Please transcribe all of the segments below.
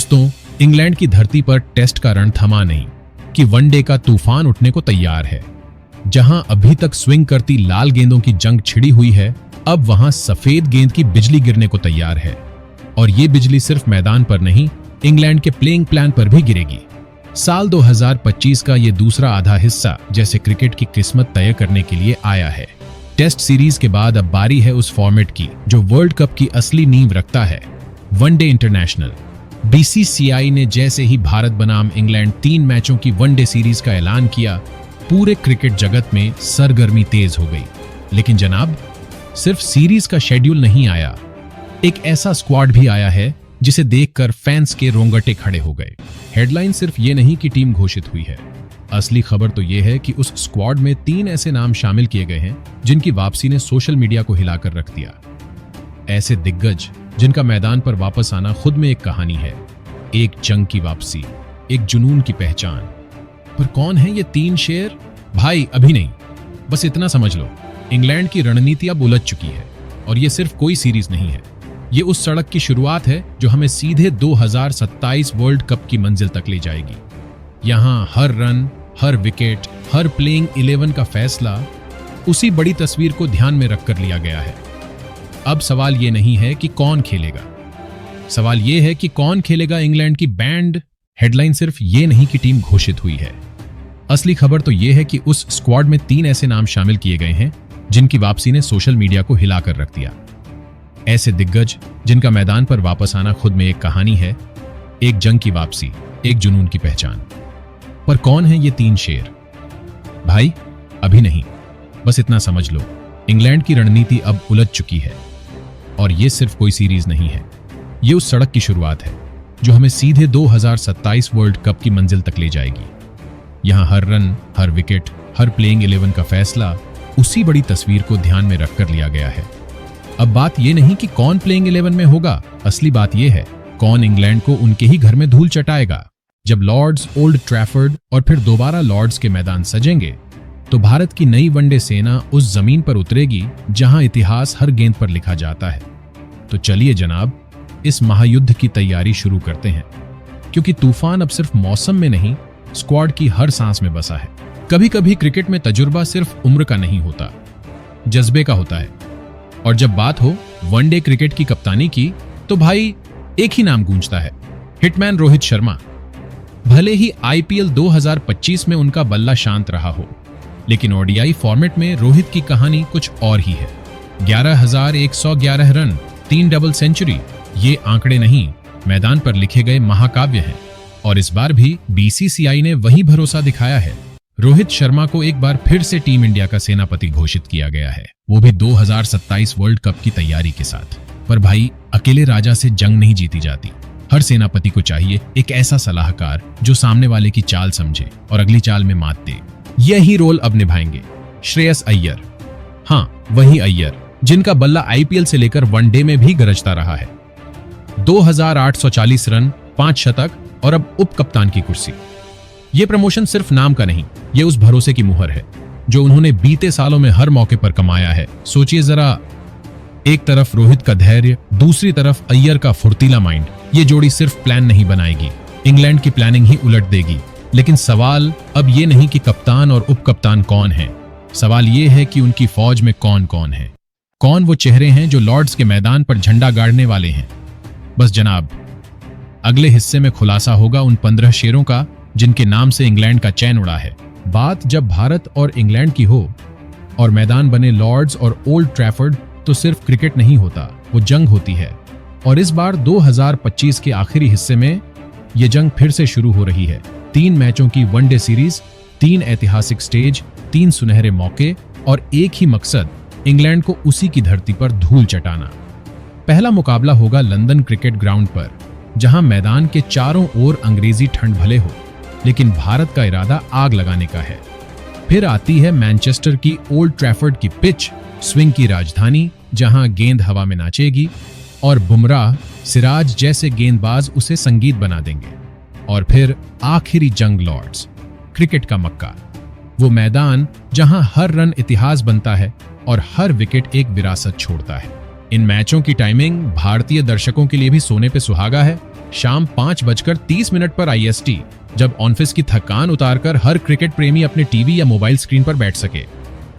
दोस्तों, इंग्लैंड की धरती पर टेस्ट का रण थमा नहीं कि वनडे का तूफान उठने को तैयार है। जहां अभी तक स्विंग करती लाल गेंदों की जंग छिड़ी हुई है, अब वहां सफेद गेंद की बिजली गिरने को तैयार है। और ये बिजली सिर्फ मैदान पर नहीं, इंग्लैंड के प्लेइंग प्लान पर भी गिरेगी। साल 2025 का ये दूसरा आधा हिस्सा जैसे क्रिकेट की किस्मत तय करने के लिए आया है। टेस्ट सीरीज के बाद अब बारी है उस फॉर्मेट की जो वर्ल्ड कप की असली नींव रखता है, वनडे इंटरनेशनल। बीसीसीआई ने जैसे ही भारत बनाम इंग्लैंड 3 मैचों की वनडे सीरीज का ऐलान किया, पूरे क्रिकेट जगत में सरगर्मी तेज हो गई। लेकिन जनाब, सिर्फ सीरीज का शेड्यूल नहीं आया, एक ऐसा स्क्वाड भी आया है जिसे देखकर फैंस के रोंगटे खड़े हो गए। हेडलाइन सिर्फ ये नहीं कि टीम घोषित हुई है, असली खबर तो ये है कि उस स्क्वाड में 3 ऐसे नाम शामिल किए गए हैं जिनकी वापसी ने सोशल मीडिया को हिलाकर रख दिया। ऐसे दिग्गज जिनका मैदान पर वापस आना खुद में एक कहानी है, एक जंग की वापसी, एक जुनून की पहचान। पर कौन है ये 3 शेर? भाई अभी नहीं, बस इतना समझ लो, इंग्लैंड की रणनीति अब उलझ चुकी है। और ये सिर्फ कोई सीरीज नहीं है, ये उस सड़क की शुरुआत है जो हमें सीधे 2027 वर्ल्ड कप की मंजिल तक ले जाएगी। यहां हर रन, हर विकेट, हर प्लेइंग 11 का फैसला उसी बड़ी तस्वीर को ध्यान में रखकर लिया गया है। अब सवाल ये नहीं है कि कौन खेलेगा, सवाल ये है कि कौन खेलेगा इंग्लैंड की बैंड। हेडलाइन सिर्फ ये नहीं कि टीम घोषित हुई है, असली खबर तो ये है कि उस स्क्वाड में 3 ऐसे नाम शामिल किए गए हैं जिनकी वापसी ने सोशल मीडिया को हिलाकर रख दिया। ऐसे दिग्गज जिनका मैदान पर वापस आना खुद में एक कहानी है, एक जंग की वापसी, एक जुनून की पहचान। पर कौन है ये 3 शेर? भाई अभी नहीं, बस इतना समझ लो, इंग्लैंड की रणनीति अब उलझ चुकी है। और ये सिर्फ कोई सीरीज नहीं है, ये उस सड़क की शुरुआत है जो हमें सीधे 2027 वर्ल्ड कप की मंजिल तक ले जाएगी। यहां हर रन, हर विकेट, हर प्लेइंग 11 का फैसला उसी बड़ी तस्वीर को ध्यान में रखकर लिया गया है। अब बात यह नहीं कि कौन प्लेइंग 11 में होगा, असली बात यह है कौन इंग्लैंड को उनके ही घर में धूल चटाएगा। जब लॉर्ड्स, ओल्ड ट्रैफर्ड और फिर दोबारा लॉर्ड्स के मैदान सजेंगे, तो भारत की नई वनडे सेना उस जमीन पर उतरेगी जहां इतिहास हर गेंद पर लिखा जाता है। तो चलिए जनाब, इस महायुद्ध की तैयारी शुरू करते हैं, क्योंकि तूफान अब सिर्फ मौसम में नहीं, स्क्वाड की हर सांस में बसा है। कभी कभी क्रिकेट में तजुर्बा सिर्फ उम्र का नहीं होता, जज्बे का होता है। और जब बात हो वनडे क्रिकेट की कप्तानी की, तो भाई एक ही नाम गूंजता है, हिटमैन रोहित शर्मा। भले ही आईपीएल 2025 में उनका बल्ला शांत रहा हो, लेकिन ओडीआई फॉर्मेट में रोहित की कहानी कुछ और ही है। 11,111 रन, 3 डबल सेंचुरी, ये आंकड़े नहीं, मैदान पर लिखे गए महाकाव्य हैं। और इस बार भी बीसीसीआई ने वही भरोसा दिखाया है। रोहित शर्मा को एक बार फिर से टीम इंडिया का सेनापति घोषित किया गया है, वो भी 2027 वर्ल्ड कप की तैयारी के साथ। पर भाई, अकेले राजा से जंग नहीं जीती जाती। हर सेनापति को चाहिए एक ऐसा सलाहकार जो सामने वाले की चाल समझे और अगली चाल में मात दे। यही रोल अब निभाएंगे श्रेयस अय्यर। हाँ, वही अय्यर जिनका बल्ला आईपीएल से लेकर वनडे में भी गरजता रहा है। 2840 रन, 5 शतक और अब उप कप्तान की कुर्सी। ये प्रमोशन सिर्फ नाम का नहीं, ये उस भरोसे की मुहर है जो उन्होंने बीते सालों में हर मौके पर कमाया है। सोचिए जरा, एक तरफ रोहित का धैर्य, दूसरी तरफ अय्यर का फुर्तीला माइंड। ये जोड़ी सिर्फ प्लान नहीं बनाएगी, इंग्लैंड की प्लानिंग ही उलट देगी। लेकिन सवाल अब ये नहीं कि कप्तान और उप कप्तान कौन है, सवाल ये है कि उनकी फौज में कौन कौन है, कौन वो चेहरे हैं जो लॉर्ड्स के मैदान पर झंडा गाड़ने वाले हैं। बस जनाब, अगले हिस्से में खुलासा होगा उन 15 शेरों का जिनके नाम से इंग्लैंड का चैन उड़ा है। बात जब भारत और इंग्लैंड की हो और मैदान बने लॉर्ड्स और ओल्ड ट्रैफर्ड, तो सिर्फ क्रिकेट नहीं होता, वो जंग होती है। और इस बार 2025 के आखिरी हिस्से में ये जंग फिर से शुरू हो रही है। 3 मैचों की वनडे सीरीज, 3 ऐतिहासिक स्टेज, 3 सुनहरे मौके और एक ही मकसद, इंग्लैंड को उसी की धरती पर धूल चटाना। पहला मुकाबला होगा लंदन क्रिकेट ग्राउंड पर, जहां मैदान के चारों ओर अंग्रेजी ठंड भले हो, लेकिन भारत का इरादा आग लगाने का है। फिर आती है मैनचेस्टर की ओल्ड ट्रैफर्ड की पिच, स्विंग की राजधानी, जहां गेंद हवा में नाचेगी और बुमराह, सिराज जैसे गेंदबाज उसे संगीत बना देंगे। और फिर आखिरी जंग लॉर्ड्स, क्रिकेट का मक्का, वो मैदान जहां हर रन इतिहास बनता है और हर विकेट एक विरासत छोड़ता है। इन मैचों की टाइमिंग भारतीय दर्शकों के लिए भी सोने पे सुहागा है। शाम 5:30 पर IST, जब ऑफिस की थकान उतारकर हर क्रिकेट प्रेमी अपने टीवी या मोबाइल स्क्रीन पर बैठ सके।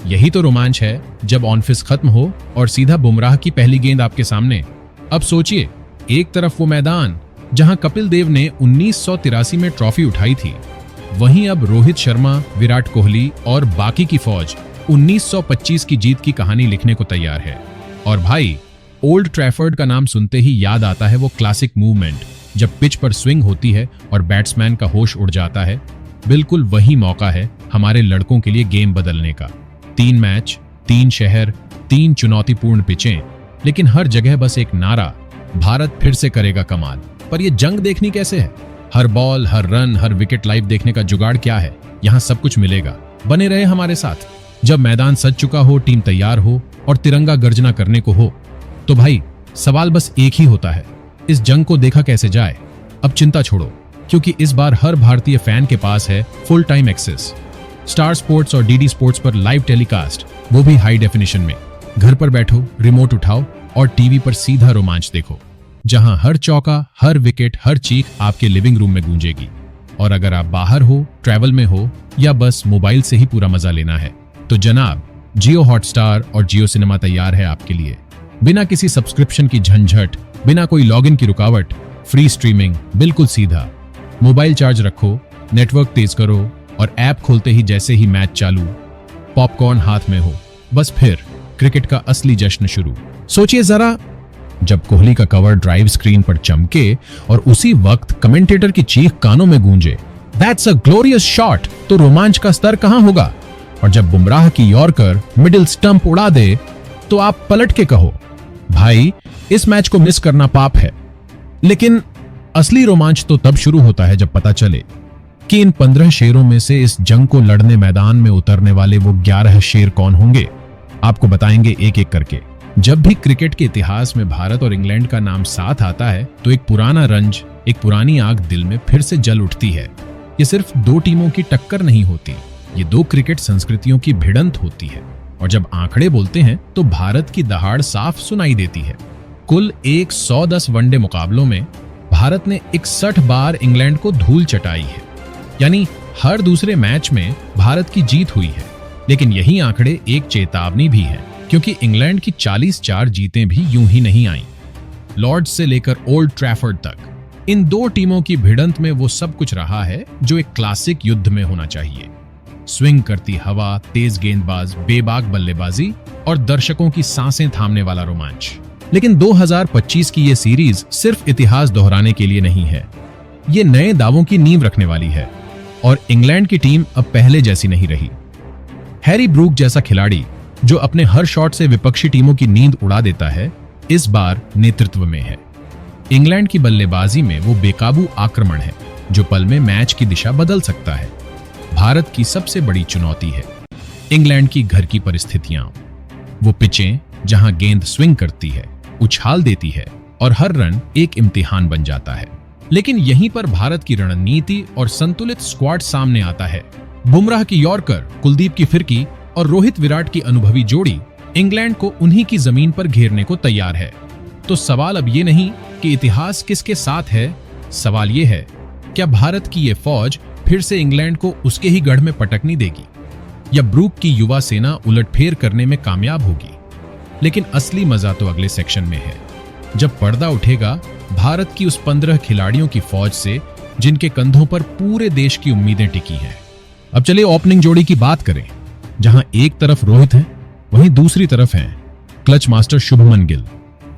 यही तो रोमांच है, जब ऑफिस खत्म हो और सीधा बुमराह की पहली गेंद आपके सामने। अब सोचिए, एक तरफ वो मैदान जहां कपिल देव ने 1983 में ट्रॉफी उठाई थी, वहीं अब रोहित शर्मा, विराट कोहली और बाकी की फौज 1925 की जीत की कहानी लिखने को तैयार है। और भाई, ओल्ड ट्रैफर्ड का नाम सुनते ही याद आता है वो क्लासिक मूवमेंट, जब पिच पर स्विंग होती है और बैट्समैन का होश उड़ जाता है। बिल्कुल वही मौका है हमारे लड़कों के लिए गेम बदलने का। 3 मैच, 3 शहर, 3 चुनौतीपूर्ण पिचें, लेकिन हर जगह बस एक नारा, भारत फिर से करेगा कमाल। पर ये जंग देखनी कैसे है? हर बॉल, हर रन, हर विकेट लाइव देखने का जुगाड़ क्या है? यहाँ सब कुछ मिलेगा। बने रहे हमारे साथ। जब मैदान सज चुका हो, टीम तैयार हो और तिरंगा गर्जना करने को हो, तो भाई सवाल बस एक ही होता है, इस जंग को देखा कैसे जाए? अब चिंता छोड़ो, क्योंकि इस बार हर भारतीय फैन के पास है full time access. Star Sports और DD स्पोर्ट्स पर लाइव टेलीकास्ट, वो भी हाई डेफिनेशन में। घर पर बैठो, रिमोट उठाओ और टीवी पर सीधा रोमांच देखो, जहां हर चौका, हर विकेट, हर चीख आपके लिविंग रूम में गूंजेगी। और अगर आप बाहर हो, ट्रैवल में हो या बस मोबाइल से ही पूरा मजा लेना है, तो जनाब जियो हॉटस्टार और जियो सिनेमा तैयार है आपके लिए। बिना किसी सब्सक्रिप्शन की झंझट, बिना कोई लॉगिन की रुकावट, फ्री स्ट्रीमिंग, बिल्कुल सीधा। मोबाइल चार्ज रखो, नेटवर्क तेज करो और ऐप खोलते ही जैसे ही मैच चालू, पॉपकॉर्न हाथ में हो, बस फिर क्रिकेट का असली जश्न शुरू। सोचिए जरा, जब कोहली का कवर ड्राइव स्क्रीन पर चमके और उसी वक्त कमेंटेटर की चीख कानों में गूंजे, दैट्स अ ग्लोरियस शॉट, तो रोमांच का स्तर कहां होगा? और जब बुमराह की यॉर्कर मिडिल स्टंप उड़ा दे, तो आप पलट के कहो, भाई इस मैच को मिस करना पाप है। लेकिन असली रोमांच तो तब शुरू होता है जब पता चले कि इन 15 शेरों में से इस जंग को लड़ने मैदान में उतरने वाले वो 11 शेर कौन होंगे। आपको बताएंगे एक एक करके। जब भी क्रिकेट के इतिहास में भारत और इंग्लैंड का नाम साथ आता है, तो एक पुराना रंज, एक पुरानी आग दिल में फिर से जल उठती है। ये सिर्फ 2 टीमों की टक्कर नहीं होती, ये 2 क्रिकेट संस्कृतियों की भिड़ंत होती है। और जब आंकड़े बोलते हैं तो भारत की दहाड़ साफ सुनाई देती है। कुल 110 वनडे मुकाबलों में भारत ने 61 बार इंग्लैंड को धूल चटाई है, यानी हर दूसरे मैच में भारत की जीत हुई है। लेकिन यही आंकड़े एक चेतावनी भी है, क्योंकि इंग्लैंड की 44 जीतें भी यूं ही नहीं आईं। लॉर्ड्स से लेकर ओल्ड ट्रैफर्ड तक इन 2 टीमों की भिड़ंत में वो सब कुछ रहा है जो एक क्लासिक युद्ध में होना चाहिए। स्विंग करती हवा, तेज गेंदबाज, बेबाक बल्लेबाजी और दर्शकों की सांसें थामने वाला रोमांच। लेकिन 2025 की ये सीरीज सिर्फ इतिहास दोहराने के लिए नहीं है, ये नए दावों की नींव रखने वाली है। और इंग्लैंड की टीम अब पहले जैसी नहीं रही। हैरी ब्रूक जैसा खिलाड़ी जो अपने हर शॉट से विपक्षी टीमों की नींद उड़ा देता है, इस बार नेतृत्व में है। इंग्लैंड की बल्लेबाजी में वो बेकाबू आक्रमण है जो पल में मैच की दिशा बदल सकता है। भारत की सबसे बड़ी चुनौती है इंग्लैंड की घर की परिस्थितियां, वो पिचें जहां गेंद स्विंग करती है, उछाल देती है और हर रन एक इम्तिहान बन जाता है। लेकिन यहीं पर भारत की रणनीति और संतुलित स्क्वाड सामने आता है। बुमराह की यॉर्कर, कुलदीप की फिरकी और रोहित विराट की अनुभवी जोड़ी इंग्लैंड को उन्हीं की जमीन पर घेरने को तैयार है। तो सवाल अब ये नहीं कि इतिहास किसके साथ है, सवाल ये है, क्या भारत की ये फौज फिर से इंग्लैंड को उसके ही गढ़ में पटकनी देगी, या ब्रूक की युवा सेना उलटफेर करने में कामयाब होगी? लेकिन असली मजा तो अगले सेक्शन में है, जब पर्दा उठेगा भारत की उस 15 खिलाड़ियों की फौज से जिनके कंधों पर पूरे देश की उम्मीदें टिकी हैं। अब चलिए ओपनिंग जोड़ी की बात करें, जहां एक तरफ रोहित है, वहीं दूसरी तरफ हैं clutch master Shubman Gill.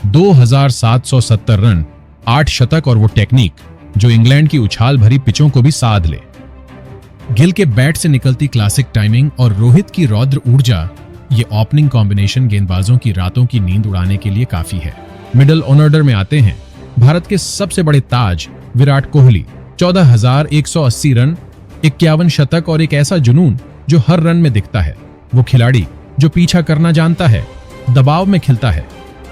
2770 run, 8 शतक और वो टेक्निक जो इंग्लैंड की उछाल भरी पिचों को भी साध ले। गिल के बैट से निकलती क्लासिक टाइमिंग और रोहित की रौद्र ऊर्जा, ये ओपनिंग कॉम्बिनेशन गेंदबाजों की रातों की नींद उड़ाने के लिए काफी है। मिडिल ऑर्डर में आते हैं भारत के सबसे बड़े ताज विराट कोहली। 14,180 रन, 51 शतक और एक ऐसा जुनून जो हर रन में दिखता है। वो खिलाड़ी जो पीछा करना जानता है, दबाव में खिलता है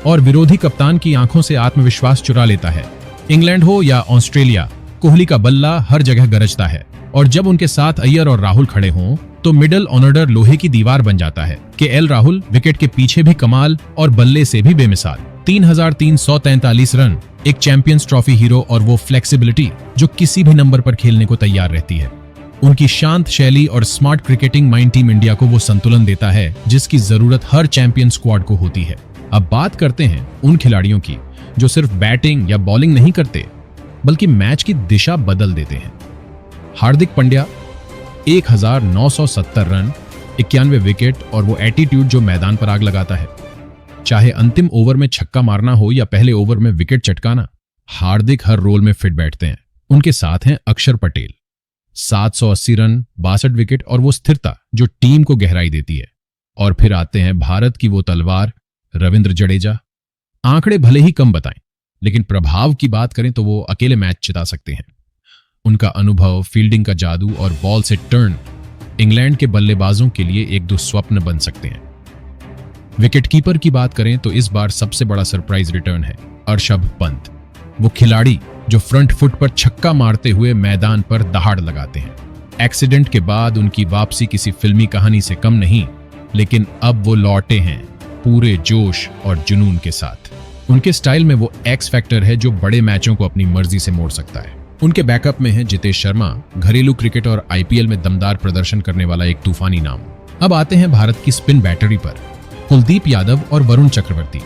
और विरोधी कप्तान की आंखों से आत्मविश्वास चुरा लेता है। इंग्लैंड हो या ऑस्ट्रेलिया, कोहली का बल्ला हर जगह गरजता है और जब उनके साथ अय्यर और राहुल खड़े हों तो मिडिल ऑर्डर लोहे की दीवार बन जाता है। KL राहुल विकेट के पीछे भी कमाल और बल्ले से भी बेमिसाल। 3,343 रन, एक चैंपियंस ट्रॉफी हीरो और वो फ्लेक्सिबिलिटी जो किसी भी नंबर पर खेलने को तैयार रहती है। उनकी शांत शैली और smart cricketing mind team India को वो संतुलन देता है जिसकी जरूरत हर चैंपियन स्क्वाड को होती है। अब बात करते हैं उन खिलाड़ियों की जो सिर्फ बैटिंग या बॉलिंग नहीं करते बल्कि मैच की दिशा बदल देते हैं। हार्दिक पांड्या 1970 रन, 91 विकेट और वो एटीट्यूड जो मैदान पर आग लगाता है। चाहे अंतिम ओवर में छक्का मारना हो या पहले ओवर में विकेट चटकाना, हार्दिक हर रोल में फिट बैठते हैं। उनके साथ हैं अक्षर पटेल, 780 रन, 62 विकेट और वो स्थिरता जो टीम को गहराई देती है। और फिर आते हैं भारत की वो तलवार रविंद्र जडेजा। आंकड़े भले ही कम बताएं, लेकिन प्रभाव की बात करें तो वो अकेले मैच जिता सकते हैं। उनका अनुभव, फील्डिंग का जादू और बॉल से टर्न इंग्लैंड के बल्लेबाजों के लिए एक दुस्वप्न बन सकते हैं। विकेटकीपर की बात करें तो इस बार सबसे बड़ा सरप्राइज रिटर्न है ऋषभ पंत। वो खिलाड़ी जो फ्रंट फुट पर छक्का मारते हुए मैदान पर दहाड़ लगाते हैं। एक्सीडेंट के बाद उनकी वापसी किसी फिल्मी कहानी से कम नहीं, लेकिन अब वो लौटे हैं पूरे जोश और जुनून के साथ। उनके स्टाइल में वो एक्स फैक्टर है जो बड़े मैचों को अपनी मर्जी से मोड़ सकता है। उनके बैकअप में है जितेश शर्मा, घरेलू क्रिकेट और आईपीएल में दमदार प्रदर्शन करने वाला एक तूफानी नाम। अब आते हैं भारत की स्पिन बैटरी पर, कुलदीप यादव और वरुण चक्रवर्ती।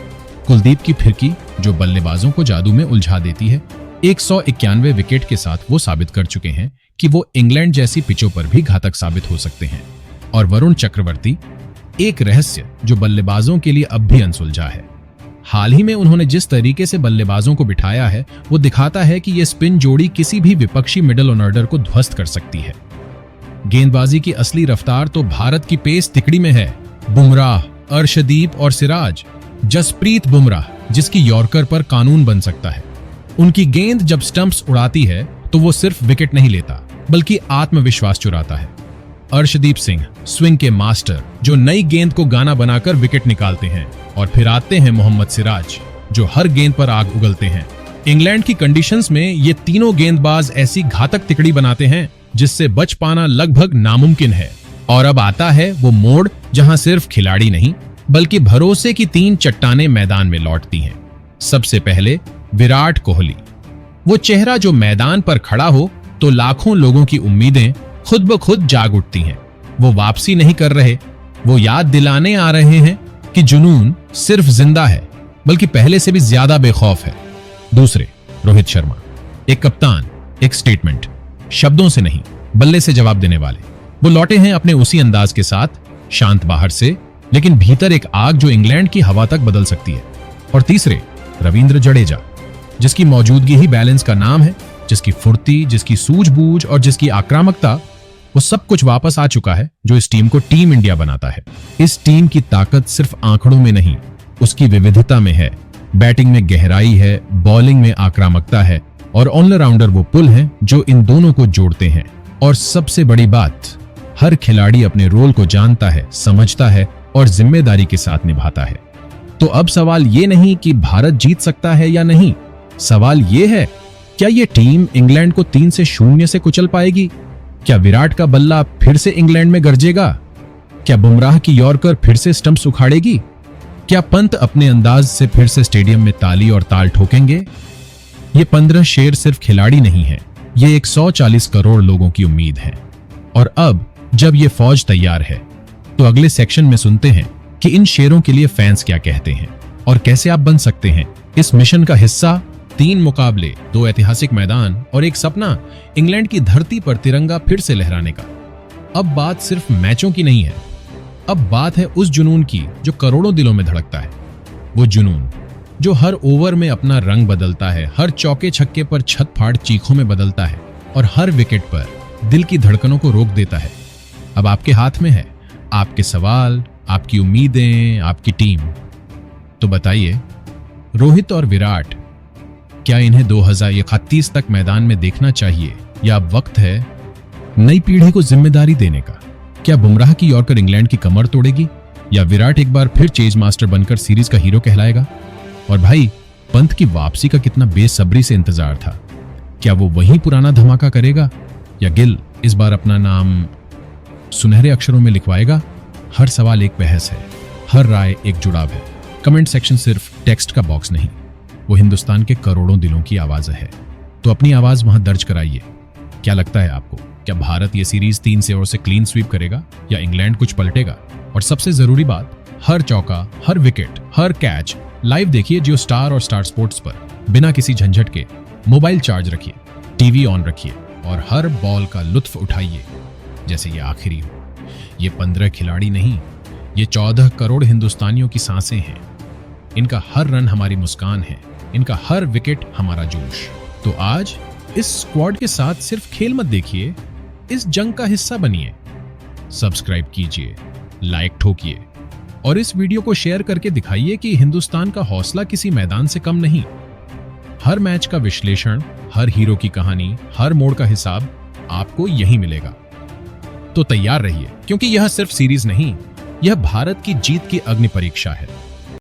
कुलदीप की फिरकी जो बल्लेबाजों को जादू में उलझा देती है। 191 विकेट के साथ वो साबित कर चुके हैं कि वो इंग्लैंड जैसी पिचों पर भी घातक साबित हो सकते हैं। और वरुण चक्रवर्ती एक रहस्य जो बल्लेबाजों के लिए अब भी अनसुलझा है। हाल ही में उन्होंने जिस तरीके से बल्लेबाजों को बिठाया है वो दिखाता है कि ये स्पिन जोड़ी किसी भी विपक्षी मिडिल ऑर्डर को ध्वस्त कर सकती है। गेंदबाजी की असली रफ्तार तो भारत की पेस तिकड़ी में है। बुमराह, अर्शदीप और सिराज, जसप्रीत बुमराह जिसकी यॉर्कर पर कानून बन सकता है। उनकी गेंद जब स्टंप्स उड़ाती है तो वो सिर्फ विकेट नहीं लेता बल्कि आत्मविश्वास चुराता है। अर्शदीप सिंह स्विंग के मास्टर जो नई गेंद को गाना बनाकर विकेट निकालते हैं। और फिर आते हैं मोहम्मद सिराज जो हर गेंद पर आग उगलते हैं। इंग्लैंड की कंडीशंस में ये तीनों गेंदबाज ऐसी घातक तिकड़ी बनाते हैं जिससे बच पाना लगभग नामुमकिन है। और अब आता है वो मोड़ जहां सिर्फ खिलाड़ी नहीं बल्कि भरोसे की 3 चट्टानें मैदान में लौटती हैं। सबसे पहले विराट कोहली, वो चेहरा जो मैदान पर खड़ा हो तो लाखों लोगों की उम्मीदें खुद ब खुद जाग उठती हैं। वो वापसी नहीं कर रहे, वो याद दिलाने आ रहे हैं कि जुनून सिर्फ जिंदा है बल्कि पहले से भी ज्यादा बेखौफ है। दूसरे रोहित शर्मा, एक कप्तान, एक स्टेटमेंट, शब्दों से नहीं बल्ले से जवाब देने वाले। वो लौटे हैं अपने उसी अंदाज के साथ, शांत बाहर से लेकिन भीतर एक आग जो इंग्लैंड की हवा तक बदल सकती है। और तीसरे रविंद्र जडेजा जिसकी मौजूदगी ही बैलेंस का नाम है, जिसकी फुर्ती, जिसकी सूझबूझ और जिसकी आक्रामकता, वो सब कुछ वापस आ चुका है जो इस टीम को टीम इंडिया बनाता है। इस टीम की ताकत सिर्फ आंकड़ों में नहीं, उसकी विविधता में है। बैटिंग में गहराई है, बॉलिंग में आक्रामकता है और ऑलराउंडर वो पुल हैं जो इन दोनों को जोड़ते हैं। और सबसे बड़ी बात, हर खिलाड़ी अपने रोल को जानता है, समझता है और जिम्मेदारी के साथ निभाता है। तो अब सवाल ये नहीं कि भारत जीत सकता है या नहीं, सवाल ये है क्या ये टीम इंग्लैंड को 3-0 से कुचल पाएगी? क्या विराट का बल्ला फिर से इंग्लैंड में गरजेगा? क्या बुमराह की यॉर्कर फिर से स्टंप्स उखाड़ेगी? क्या पंत अपने अंदाज से फिर से स्टेडियम में ताली और ताल ठोकेंगे? ये 15 शेर सिर्फ खिलाड़ी नहीं है, ये 140 करोड़ लोगों की उम्मीद है। और अब जब ये फौज तैयार है तो अगले सेक्शन में सुनते हैं कि इन शेरों के लिए फैंस क्या कहते हैं और कैसे आप बन सकते हैं इस मिशन का हिस्सा। 3 मुकाबले, 2 ऐतिहासिक मैदान और एक सपना, इंग्लैंड की धरती पर तिरंगा फिर से लहराने का। अब बात सिर्फ मैचों की नहीं है, अब बात है उस जुनून की जो करोड़ों दिलों में धड़कता है। वो जुनून जो हर ओवर में अपना रंग बदलता है, हर चौके छक्के पर छत फाड़ चीखों में बदलता है और हर विकेट पर दिल की धड़कनों को रोक देता है। अब आपके हाथ में है, आपके सवाल, आपकी उम्मीदें, आपकी टीम। तो बताइए, रोहित और विराट, क्या इन्हें 2031 तक मैदान में देखना चाहिए या अब वक्त है नई पीढ़ी को जिम्मेदारी देने का? क्या बुमराह की यॉर्कर इंग्लैंड की कमर तोड़ेगी या विराट एक बार फिर चेज मास्टर बनकर सीरीज का हीरो कहलाएगा? और भाई, पंत की वापसी का कितना बेसब्री से इंतजार था। क्या वो वही पुराना धमाका करेगा या गिल इस बार अपना नाम सुनहरे अक्षरों में लिखवाएगा? हर सवाल एक बहस है, हर राय एक जुड़ाव है कमेंट सेक्शन सिर्फ टेक्स्ट का बॉक्स नहीं, वो हिंदुस्तान के करोड़ों दिलों की आवाज है। तो अपनी आवाज वहां दर्ज कराइए। क्या लगता है आपको, क्या भारत ये सीरीज 3 ओवर से क्लीन स्वीप करेगा या इंग्लैंड कुछ पलटेगा? और सबसे जरूरी बात, हर चौका, हर विकेट, हर कैच लाइव देखिए जियो स्टार और स्टार स्पोर्ट्स पर, बिना किसी झंझट के। मोबाइल चार्ज रखिए, टीवी ऑन रखिए और हर बॉल का लुत्फ उठाइए जैसे ये आखिरी हो। ये 15 खिलाड़ी नहीं, ये 14 करोड़ हिंदुस्तानियों की सांसें हैं। इनका हर रन हमारी मुस्कान है, इनका हर विकेट हमारा जोश। तो आज इस स्क्वाड के साथ सिर्फ खेल मत देखिए, इस जंग का हिस्सा बनिए। सब्सक्राइब कीजिए, लाइक ठोकिए और इस वीडियो को शेयर करके दिखाइए कि हिंदुस्तान का हौसला किसी मैदान से कम नहीं। हर मैच का विश्लेषण, हर हीरो की कहानी, हर मोड़ का हिसाब आपको यहीं मिलेगा। तो तैयार रहिए, क्योंकि यह सिर्फ सीरीज नहीं, यह भारत की जीत की अग्नि परीक्षा है।